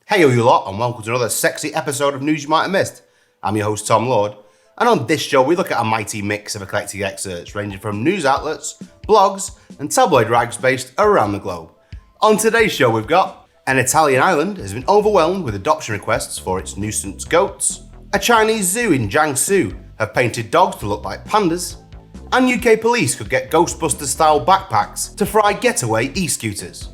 Hey you lot, and welcome to another sexy episode of News You Might Have Missed. I'm your host Tom Lord, and on this show we look at a mighty mix of eclectic excerpts ranging from news outlets, blogs, and tabloid rags based around the globe. On today's show we've got an Italian island has been overwhelmed with adoption requests for its nuisance goats, a Chinese zoo in Jiangsu have painted dogs to look like pandas, and UK police could get ghostbusters style backpacks to fry getaway e-scooters.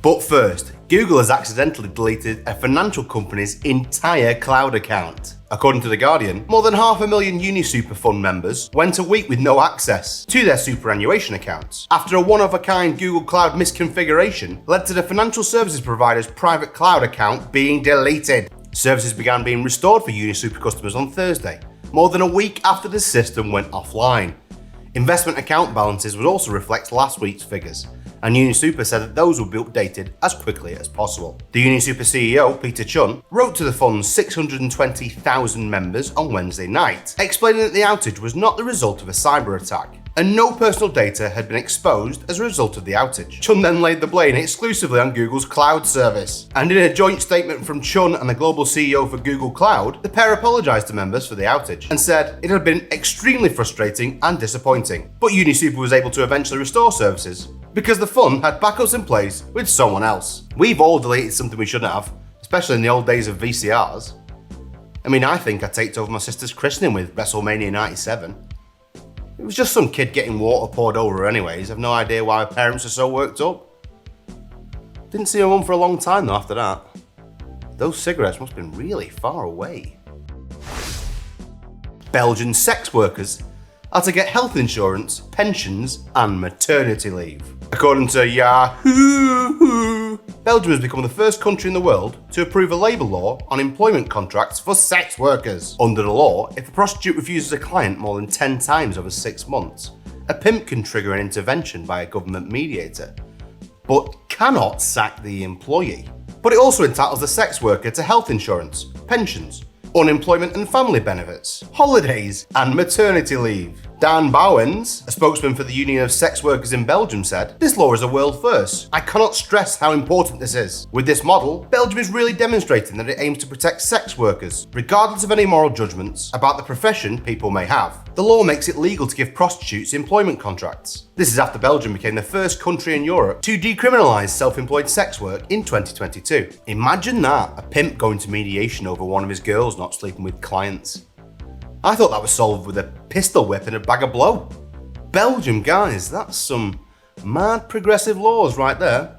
But first, Google has accidentally deleted a financial company's entire cloud account. According to The Guardian, more than 500,000 UniSuper Fund members went a week with no access to their superannuation accounts after a one-of-a-kind Google Cloud misconfiguration led to the financial services provider's private cloud account being deleted. Services began being restored for UniSuper customers on Thursday, more than a week after the system went offline. Investment account balances would also reflect last week's figures, and UniSuper said that those would be updated as quickly as possible. The UniSuper CEO, Peter Chun, wrote to the fund's 620,000 members on Wednesday night, explaining that the outage was not the result of a cyber attack, and no personal data had been exposed as a result of the outage. Chun then laid the blame exclusively on Google's cloud service, and in a joint statement from Chun and the global CEO for Google Cloud, the pair apologised to members for the outage and said it had been extremely frustrating and disappointing, but UniSuper was able to eventually restore services because the fund had backups in place with someone else. We've all deleted something we shouldn't have, especially in the old days of VCRs. I mean, I think I taped over my sister's christening with WrestleMania 97. It was just some kid getting water poured over her anyways. I've no idea why her parents are so worked up. Didn't see her mum for a long time though after that. Those cigarettes must have been really far away. Belgian sex workers are to get health insurance, pensions and maternity leave. According to Yahoo, Belgium has become the first country in the world to approve a labour law on employment contracts for sex workers. Under the law, if a prostitute refuses a client more than 10 times over 6 months, a pimp can trigger an intervention by a government mediator, but cannot sack the employee. But it also entitles the sex worker to health insurance, pensions, unemployment and family benefits, holidays and maternity leave. Dan Bouwens, a spokesman for the Union of Sex Workers in Belgium, said, "This law is a world first. I cannot stress how important this is. With this model, Belgium is really demonstrating that it aims to protect sex workers, regardless of any moral judgments about the profession people may have. The law makes it legal to give prostitutes employment contracts." This is after Belgium became the first country in Europe to decriminalise self-employed sex work in 2022. Imagine that, a pimp going to mediation over one of his girls not sleeping with clients. I thought that was solved with a pistol whip and a bag of blow. Belgium, guys, that's some mad progressive laws right there.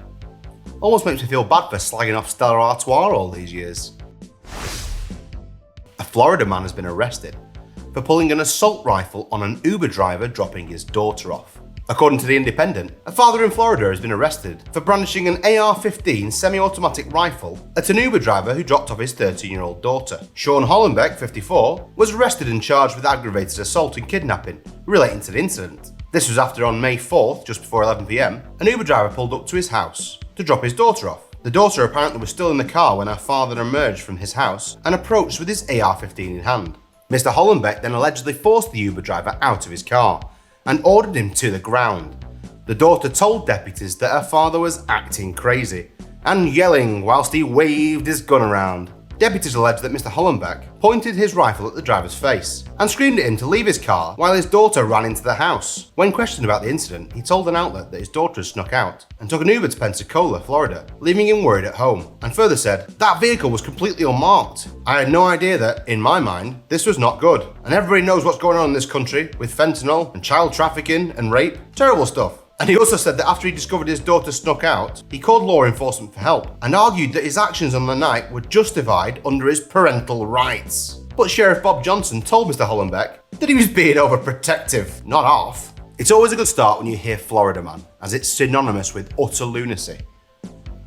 Almost makes me feel bad for slagging off Stella Artois all these years. A Florida man has been arrested for pulling an assault rifle on an Uber driver dropping his daughter off. According to The Independent, a father in Florida has been arrested for brandishing an AR-15 semi-automatic rifle at an Uber driver who dropped off his 13-year-old daughter. Sean Hollenbeck, 54, was arrested and charged with aggravated assault and kidnapping relating to the incident. This was after on May 4th, just before 11 p.m, an Uber driver pulled up to his house to drop his daughter off. The daughter apparently was still in the car when her father emerged from his house and approached with his AR-15 in hand. Mr. Hollenbeck then allegedly forced the Uber driver out of his car and ordered him to the ground. The daughter told deputies that her father was acting crazy and yelling whilst he waved his gun around. Deputies alleged that Mr. Hollenbeck pointed his rifle at the driver's face and screamed at him to leave his car while his daughter ran into the house. When questioned about the incident, he told an outlet that his daughter had snuck out and took an Uber to Pensacola, Florida, leaving him worried at home, and further said, "That vehicle was completely unmarked. I had no idea that, in my mind, this was not good. And everybody knows what's going on in this country with fentanyl and child trafficking and rape. Terrible stuff." And he also said that after he discovered his daughter snuck out, he called law enforcement for help and argued that his actions on the night were justified under his parental rights. But Sheriff Bob Johnson told Mr. Hollenbeck that he was being overprotective, not off. It's always a good start when you hear Florida man, as it's synonymous with utter lunacy.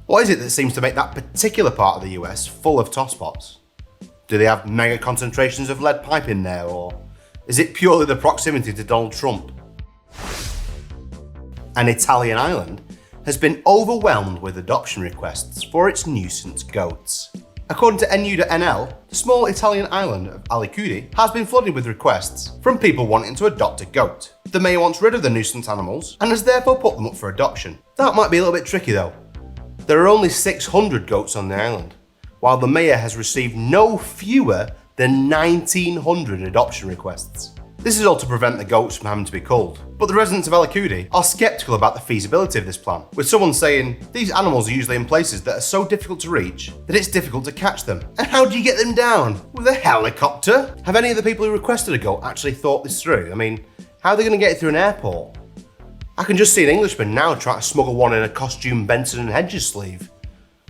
What is it that seems to make that particular part of the US full of tosspots? Do they have mega concentrations of lead pipe in there, or is it purely the proximity to Donald Trump? An Italian island has been overwhelmed with adoption requests for its nuisance goats. According to NU.NL, the small Italian island of Alicudi has been flooded with requests from people wanting to adopt a goat. The mayor wants rid of the nuisance animals and has therefore put them up for adoption. That might be a little bit tricky though. there are only 600 goats on the island, while the mayor has received no fewer than 1,900 adoption requests. This is all to prevent the goats from having to be culled. But the residents of Elikudi are sceptical about the feasibility of this plan, with someone saying, these animals are usually in places that are so difficult to reach that it's difficult to catch them. And how do you get them down? With a helicopter? Have any of the people who requested a goat actually thought this through? I mean, how are they going to get it through an airport? I can just see an Englishman now trying to smuggle one in a costume Benson and Hedges sleeve.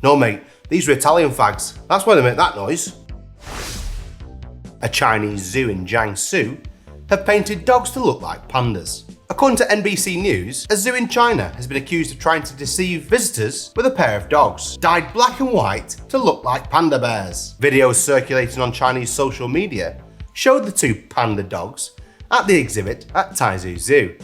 No mate, these are Italian fags. That's why they make that noise. A Chinese zoo in Jiangsu have painted dogs to look like pandas. According to NBC News, a zoo in China has been accused of trying to deceive visitors with a pair of dogs, dyed black and white to look like panda bears. Videos circulating on Chinese social media showed the two panda dogs at the exhibit at Taizhou Zoo,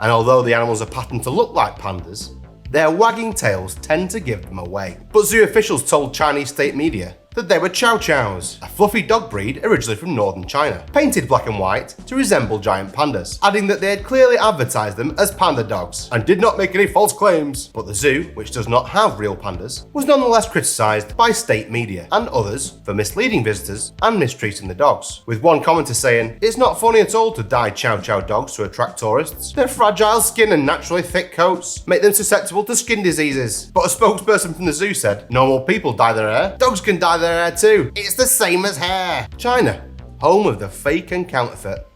and although the animals are patterned to look like pandas, their wagging tails tend to give them away. But zoo officials told Chinese state media that they were Chow Chows, a fluffy dog breed originally from northern China, painted black and white to resemble giant pandas, adding that they had clearly advertised them as panda dogs and did not make any false claims. But the zoo, which does not have real pandas, was nonetheless criticised by state media and others for misleading visitors and mistreating the dogs, with one commenter saying, "It's not funny at all to dye Chow Chow dogs to attract tourists. Their fragile skin and naturally thick coats make them susceptible to skin diseases." But a spokesperson from the zoo said, "Normal people dye their hair. Dogs can dye their hair too. It's the same as hair." China, home of the fake and counterfeit.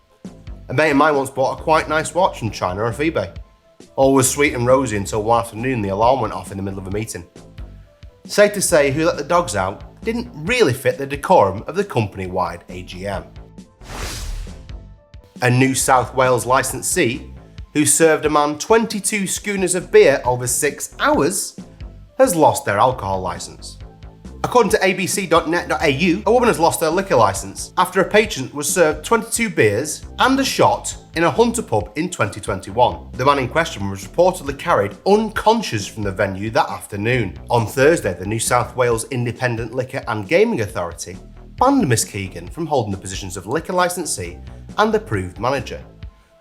A mate of mine once bought a quite nice watch from China off eBay. All was sweet and rosy until one afternoon the alarm went off in the middle of a meeting. Safe to say, who let the dogs out didn't really fit the decorum of the company-wide AGM. A New South Wales licensee who served a man 22 schooners of beer over 6 hours has lost their alcohol licence. According to abc.net.au, a woman has lost her liquor licence after a patient was served 22 beers and a shot in a Hunter pub in 2021. The man in question was reportedly carried unconscious from the venue that afternoon. On Thursday, the New South Wales Independent Liquor and Gaming Authority banned Miss Keegan from holding the positions of liquor licensee and approved manager,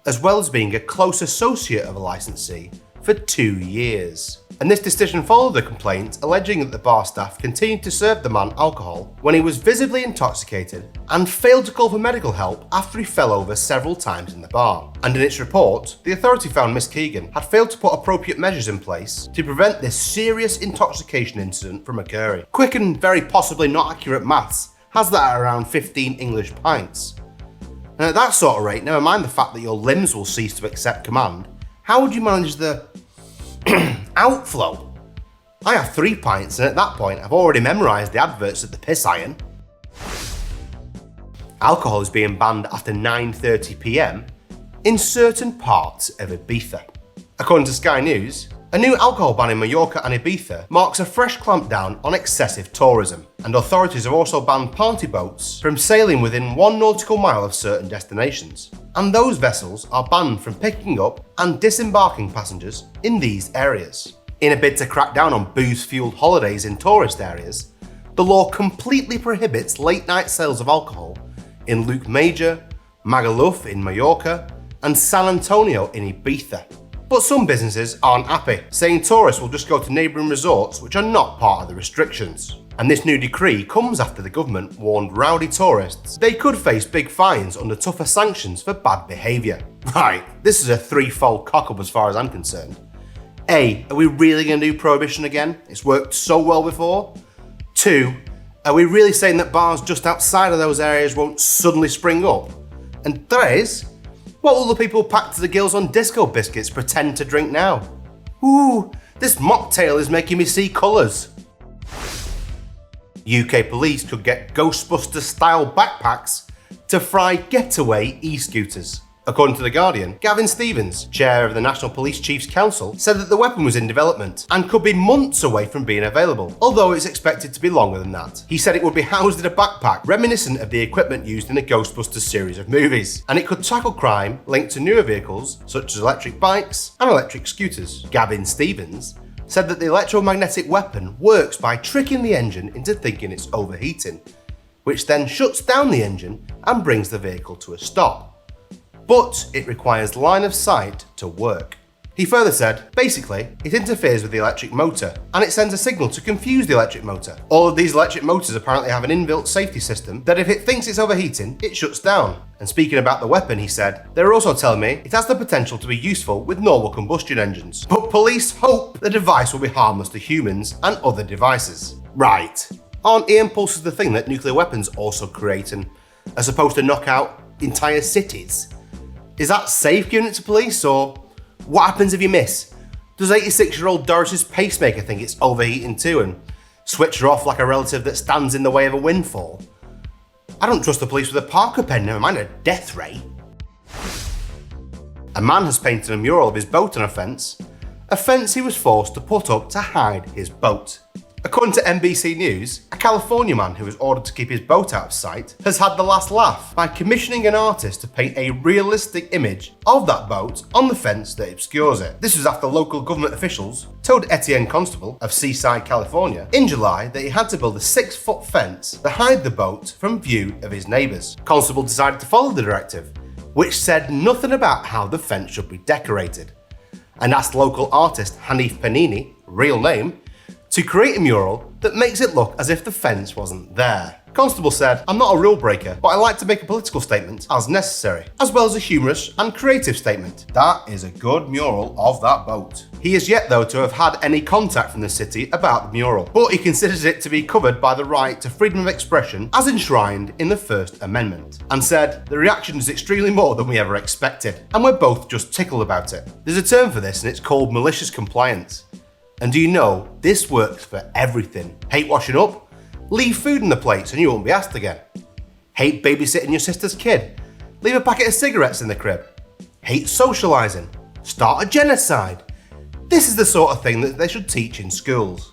as well as being a close associate of a licensee for 2 years. And this decision followed a complaint alleging that the bar staff continued to serve the man alcohol when he was visibly intoxicated and failed to call for medical help after he fell over several times in the bar. And in its report, the authority found Miss Keegan had failed to put appropriate measures in place to prevent this serious intoxication incident from occurring. Quick and very possibly not accurate maths has that at around 15 English pints. And at that sort of rate, never mind the fact that your limbs will cease to accept command, how would you manage the outflow? I have 3 pints and at that point I've already memorised the adverts at the piss iron. Alcohol is being banned after 9:30 PM in certain parts of Ibiza. According to Sky News, a new alcohol ban in Mallorca and Ibiza marks a fresh clampdown on excessive tourism, and authorities have also banned party boats from sailing within 1 nautical mile of certain destinations. And those vessels are banned from picking up and disembarking passengers in these areas. In a bid to crack down on booze-fueled holidays in tourist areas, the law completely prohibits late-night sales of alcohol in Luke Major, Magaluf in Mallorca, and San Antonio in Ibiza. But some businesses aren't happy, saying tourists will just go to neighbouring resorts which are not part of the restrictions. And this new decree comes after the government warned rowdy tourists they could face big fines under tougher sanctions for bad behaviour. Right, this is a threefold cock-up as far as I'm concerned. A, are we really going to do prohibition again? It's worked so well before. 2, are we really saying that bars just outside of those areas won't suddenly spring up? And 3, what will the people packed to the gills on disco biscuits pretend to drink now? Ooh, this mocktail is making me see colours. UK police could get Ghostbusters style backpacks to fry getaway e-scooters. According to The Guardian, Gavin Stevens, chair of the National Police Chiefs Council, said that the weapon was in development and could be months away from being available, although it's expected to be longer than that. He said it would be housed in a backpack reminiscent of the equipment used in the Ghostbusters series of movies, and it could tackle crime linked to newer vehicles such as electric bikes and electric scooters. Gavin Stevens said that the electromagnetic weapon works by tricking the engine into thinking it's overheating, which then shuts down the engine and brings the vehicle to a stop. But it requires line of sight to work. He further said, basically, it interferes with the electric motor, and it sends a signal to confuse the electric motor. All of these electric motors apparently have an inbuilt safety system that if it thinks it's overheating, it shuts down. And speaking about the weapon, he said, they're also telling me it has the potential to be useful with normal combustion engines. But police hope the device will be harmless to humans and other devices. Right. Aren't impulses the thing that nuclear weapons also create and are supposed to knock out entire cities? Is that safe giving it to police, or what happens if you miss? Does 86-year-old Doris's pacemaker think it's overheating too and switch her off like a relative that stands in the way of a windfall? I don't trust the police with a Parker pen, never mind a death ray. A man has painted a mural of his boat on a fence he was forced to put up to hide his boat. According to NBC News, a California man who was ordered to keep his boat out of sight has had the last laugh by commissioning an artist to paint a realistic image of that boat on the fence that obscures it. This was after local government officials told Etienne Constable of Seaside, California in July that he had to build a 6-foot fence to hide the boat from view of his neighbours. Constable decided to follow the directive, which said nothing about how the fence should be decorated, and asked local artist Hanif Panini, real name, to create a mural that makes it look as if the fence wasn't there. Constable said, I'm not a rule breaker, but I like to make a political statement as necessary, as well as a humorous and creative statement. That is a good mural of that boat. He is yet though to have had any contact from the city about the mural, but he considers it to be covered by the right to freedom of expression as enshrined in the First Amendment, and said, the reaction is extremely more than we ever expected, and we're both just tickled about it. There's a term for this and it's called malicious compliance. And do you know, this works for everything. Hate washing up? Leave food in the plates and you won't be asked again. Hate babysitting your sister's kid? Leave a packet of cigarettes in the crib. Hate socialising? Start a genocide. This is the sort of thing that they should teach in schools.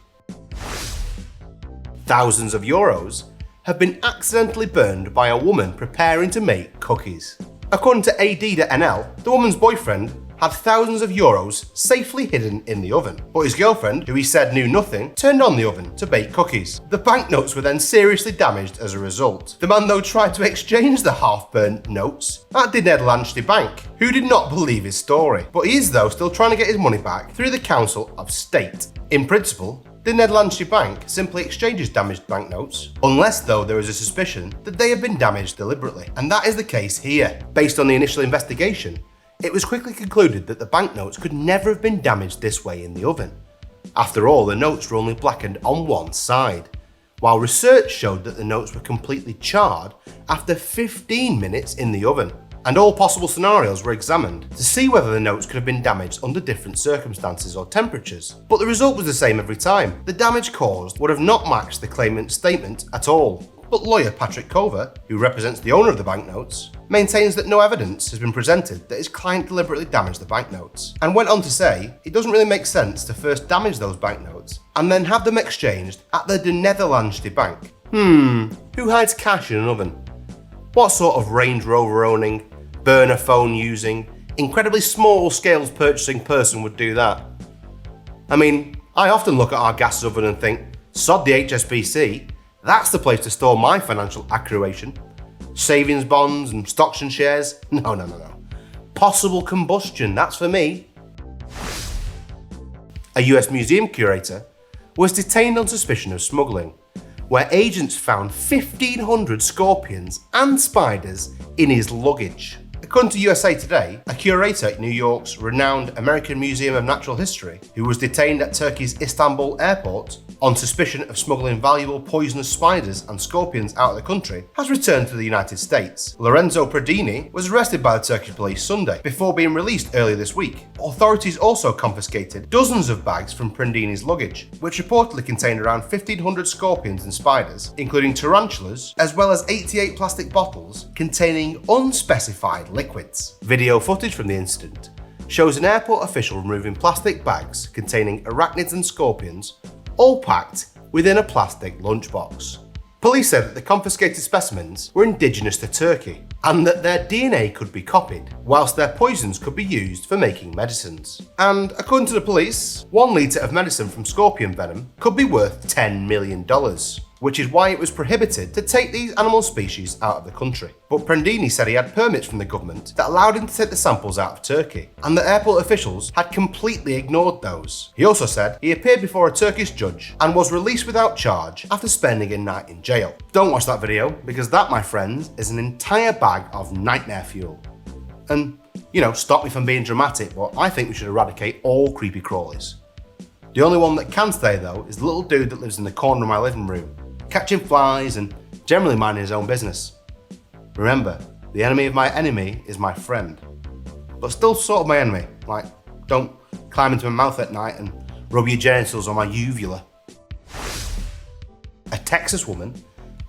Thousands of euros have been accidentally burned by a woman preparing to make cookies. According to AD.NL, the woman's boyfriend had thousands of euros safely hidden in the oven, but his girlfriend, who he said knew nothing, turned on the oven to bake cookies. The banknotes were then seriously damaged as a result. The man though tried to exchange the half-burnt notes at the Nederlandse Bank, who did not believe his story, but he is though still trying to get his money back through the Council of State. In principle, the Nederlandse Bank simply exchanges damaged banknotes, unless though there is a suspicion that they have been damaged deliberately, and that is the case here. Based on the initial investigation, it was quickly concluded that the banknotes could never have been damaged this way in the oven. After all, the notes were only blackened on one side, while research showed that the notes were completely charred after 15 minutes in the oven. And all possible scenarios were examined to see whether the notes could have been damaged under different circumstances or temperatures. But the result was the same every time. The damage caused would have not matched the claimant's statement at all. But lawyer Patrick Cover, who represents the owner of the banknotes, maintains that no evidence has been presented that his client deliberately damaged the banknotes, and went on to say it doesn't really make sense to first damage those banknotes and then have them exchanged at the Nederlandse Bank. Who hides cash in an oven? What sort of Range Rover owning, burner phone using, incredibly small scale purchasing person would do that? I mean, I often look at our gas oven and think, sod the HSBC, that's the place to store my financial accruation. Savings bonds and stocks and shares? No. Possible combustion, that's for me. A US museum curator was detained on suspicion of smuggling, where agents found 1,500 scorpions and spiders in his luggage. According to USA Today, a curator at New York's renowned American Museum of Natural History, who was detained at Turkey's Istanbul airport on suspicion of smuggling valuable poisonous spiders and scorpions out of the country, has returned to the United States. Lorenzo Pradini was arrested by the Turkish police Sunday before being released earlier this week. Authorities also confiscated dozens of bags from Pradini's luggage, which reportedly contained around 1,500 scorpions and spiders, including tarantulas, as well as 88 plastic bottles containing unspecified liquids. Video footage from the incident shows an airport official removing plastic bags containing arachnids and scorpions, all packed within a plastic lunchbox. Police said that the confiscated specimens were indigenous to Turkey, and that their DNA could be copied, whilst their poisons could be used for making medicines. And according to the police, 1 litre of medicine from scorpion venom could be worth $10 million, which is why it was prohibited to take these animal species out of the country. But Prendini said he had permits from the government that allowed him to take the samples out of Turkey, and the airport officials had completely ignored those. He also said he appeared before a Turkish judge and was released without charge after spending a night in jail. Don't watch that video, because that, my friends, is an entire bag of nightmare fuel. And, stop me from being dramatic, but I think we should eradicate all creepy crawlies. The only one that can stay, though, is the little dude that lives in the corner of my living room, catching flies and generally minding his own business. Remember, the enemy of my enemy is my friend. But still sort of my enemy. Like, don't climb into my mouth at night and rub your genitals on my uvula. A Texas woman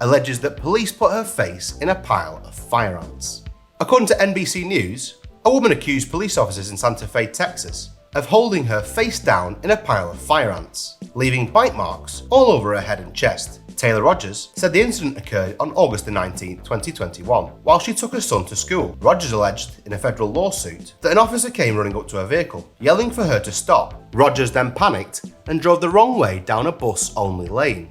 alleges that police put her face in a pile of fire ants. According to NBC News, a woman accused police officers in Santa Fe, Texas, of holding her face down in a pile of fire ants, leaving bite marks all over her head and chest. Taylor Rogers said the incident occurred on August 19, 2021, while she took her son to school. Rogers alleged in a federal lawsuit that an officer came running up to her vehicle, yelling for her to stop. Rogers then panicked and drove the wrong way down a bus-only lane.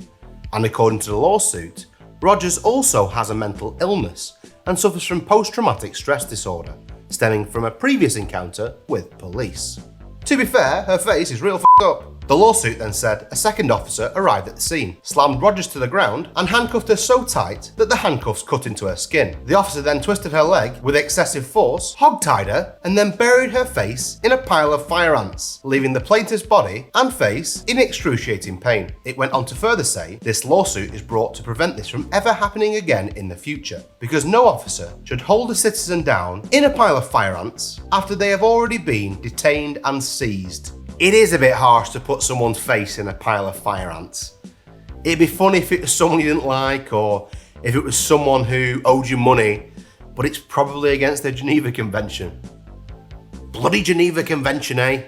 And according to the lawsuit, Rogers also has a mental illness and suffers from post-traumatic stress disorder, stemming from a previous encounter with police. To be fair, her face is real f***ed up. The lawsuit then said a second officer arrived at the scene, slammed Rogers to the ground, and handcuffed her so tight that the handcuffs cut into her skin. The officer then twisted her leg with excessive force, hogtied her, and then buried her face in a pile of fire ants, leaving the plaintiff's body and face in excruciating pain. It went on to further say this lawsuit is brought to prevent this from ever happening again in the future, because no officer should hold a citizen down in a pile of fire ants after they have already been detained and seized. It is a bit harsh to put someone's face in a pile of fire ants. It'd be funny if it was someone you didn't like, or if it was someone who owed you money, but it's probably against the Geneva Convention. Bloody Geneva Convention, eh?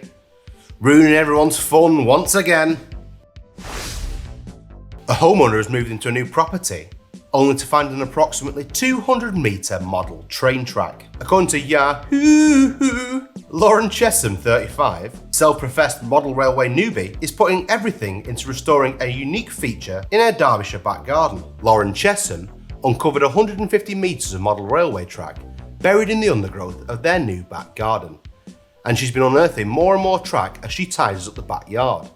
Ruining everyone's fun once again. A homeowner has moved into a new property, only to find an approximately 200-metre model train track. According to Yahoo, Lauren Chesham, 35, self-professed model railway newbie, is putting everything into restoring a unique feature in her Derbyshire back garden. Lauren Chesham uncovered 150 metres of model railway track buried in the undergrowth of their new back garden, and she's been unearthing more and more track as she tidies up the backyard.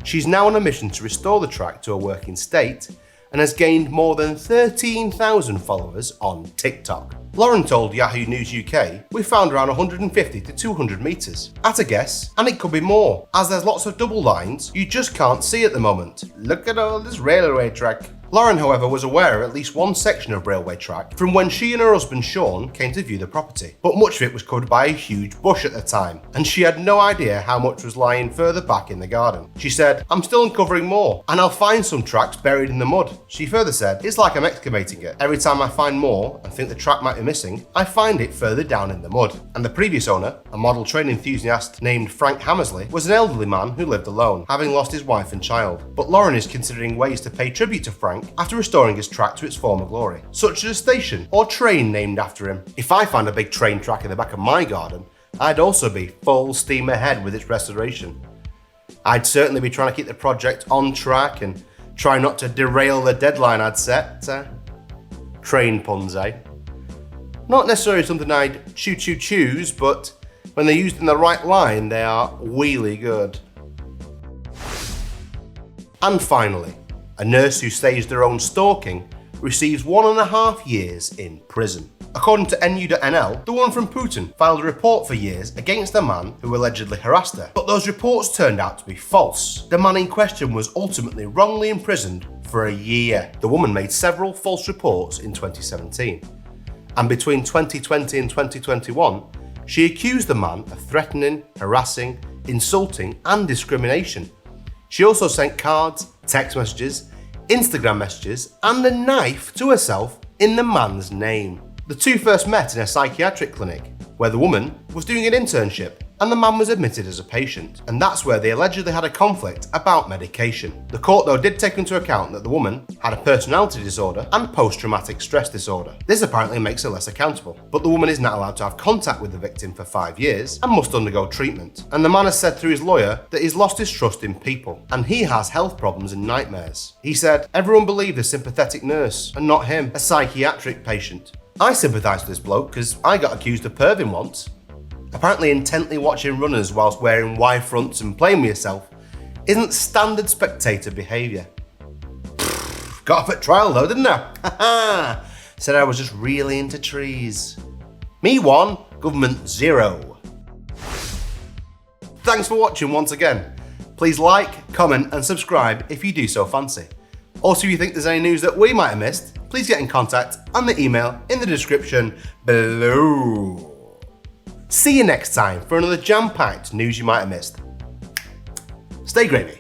She's now on a mission to restore the track to a working state and has gained more than 13,000 followers on TikTok. Lauren told Yahoo News UK, "We found around 150 to 200 metres. At a guess, and it could be more, as there's lots of double lines you just can't see at the moment. Look at all this railway track." Lauren, however, was aware of at least one section of railway track from when she and her husband Sean came to view the property, but much of it was covered by a huge bush at the time, and she had no idea how much was lying further back in the garden. She said, "I'm still uncovering more, and I'll find some tracks buried in the mud." She further said, "It's like I'm excavating it. Every time I find more and think the track might be missing, I find it further down in the mud." And the previous owner, a model train enthusiast named Frank Hammersley, was an elderly man who lived alone, having lost his wife and child. But Lauren is considering ways to pay tribute to Frank after restoring his track to its former glory, such as a station or train named after him. If I found a big train track in the back of my garden, I'd also be full steam ahead with its restoration. I'd certainly be trying to keep the project on track and try not to derail the deadline I'd set. Train puns, eh? Not necessarily something I'd choose, but when they're used in the right line, they are really good. And finally, a nurse who staged her own stalking receives 1.5 years in prison. According to NU.NL, the woman from Putin filed a report for years against a man who allegedly harassed her, but those reports turned out to be false. The man in question was ultimately wrongly imprisoned for a year. The woman made several false reports in 2017, and between 2020 and 2021, she accused the man of threatening, harassing, insulting, and discrimination. She also sent cards, text messages, Instagram messages, and a knife to herself in the man's name. The two first met in a psychiatric clinic, where the woman was doing an internship and the man was admitted as a patient, and that's where they allegedly had a conflict about medication. The court though did take into account that the woman had a personality disorder and post-traumatic stress disorder. This apparently makes her less accountable, but the woman is not allowed to have contact with the victim for 5 years and must undergo treatment. And the man has said through his lawyer that he's lost his trust in people, and he has health problems and nightmares. He said, "Everyone believed a sympathetic nurse and not him, a psychiatric patient. I sympathise with this bloke because I got accused of perving once." Apparently intently watching runners whilst wearing Y fronts and playing with yourself isn't standard spectator behaviour. Got off at trial though, didn't I? Said I was just really into trees. Me 1, government 0. Thanks for watching once again. Please like, comment and subscribe if you do so fancy. Also, if you think there's any news that we might have missed, please get in contact on the email in the description below. See you next time for another jam-packed news you might have missed. Stay gravy.